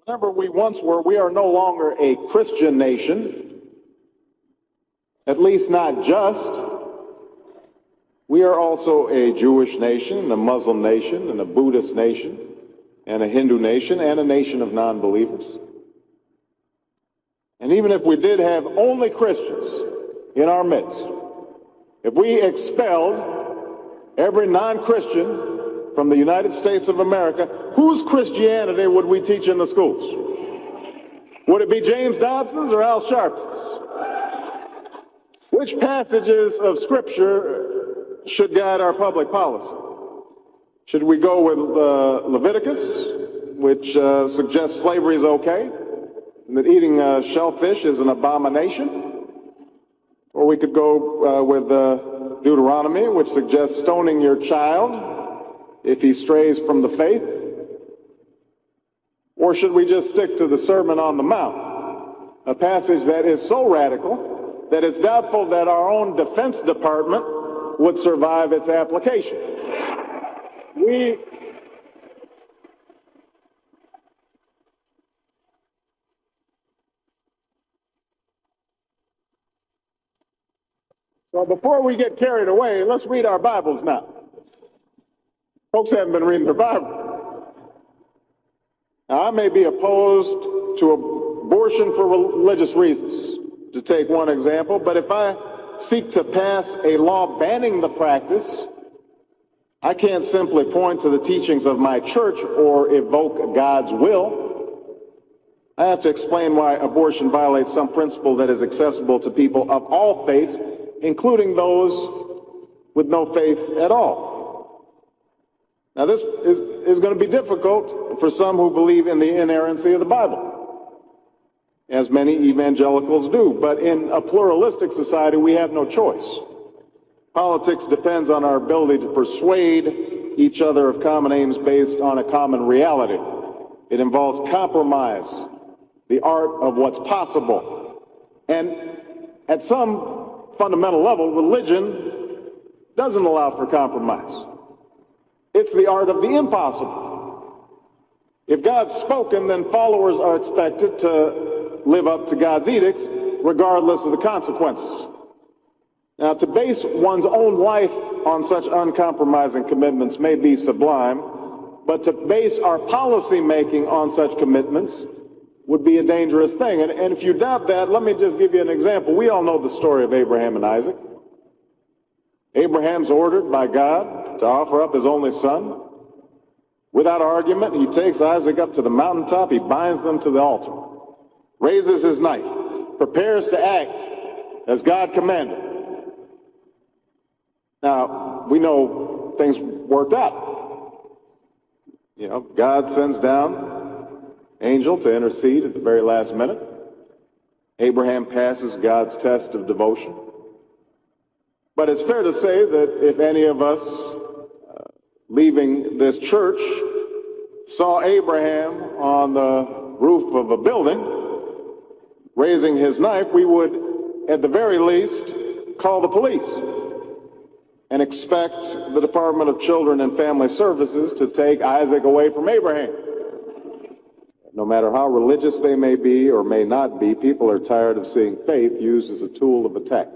Remember, we once were, we are no longer a Christian nation, at least not just. We are also a Jewish nation, a Muslim nation, and a Buddhist nation, and a Hindu nation, and a nation of non-believers. And even if we did have only Christians in our midst, if we expelled every non-Christian from the United States of America, whose Christianity would we teach in the schools? Would it be James Dobson's or Al Sharpton's? Which passages of Scripture should guide our public policy? Should we go with Leviticus, which suggests slavery is okay, and that eating shellfish is an abomination? Or we could go with Deuteronomy, which suggests stoning your child if he strays from the faith? Or should we just stick to the Sermon on the Mount, a passage that is so radical that it's doubtful that our own Defense Department would survive its application? So before we get carried away, let's read our Bibles now. Folks haven't been reading their Bible. Now, I may be opposed to abortion for religious reasons, to take one example, but if I seek to pass a law banning the practice, I can't simply point to the teachings of my church or evoke God's will. I have to explain why abortion violates some principle that is accessible to people of all faiths, including those with no faith at all. Now, this is going to be difficult for some who believe in the inerrancy of the Bible, as many evangelicals do. But in a pluralistic society, we have no choice. Politics depends on our ability to persuade each other of common aims based on a common reality. It involves compromise, the art of what's possible. And at some fundamental level, religion doesn't allow for compromise. It's the art of the impossible. If God's spoken, then followers are expected to live up to God's edicts, regardless of the consequences. Now, to base one's own life on such uncompromising commitments may be sublime, but to base our policy making on such commitments would be a dangerous thing. And if you doubt that, let me just give you an example. We all know the story of Abraham and Isaac. Abraham's ordered by God to offer up his only son. Without argument, he takes Isaac up to the mountaintop, he binds them to the altar, raises his knife, prepares to act as God commanded. Now, we know things worked out. You know, God sends down an angel to intercede at the very last minute. Abraham passes God's test of devotion. But it's fair to say that if any of us leaving this church saw Abraham on the roof of a building raising his knife, we would, at the very least, call the police and expect the Department of Children and Family Services to take Isaac away from Abraham. No matter how religious they may be or may not be, people are tired of seeing faith used as a tool of attack.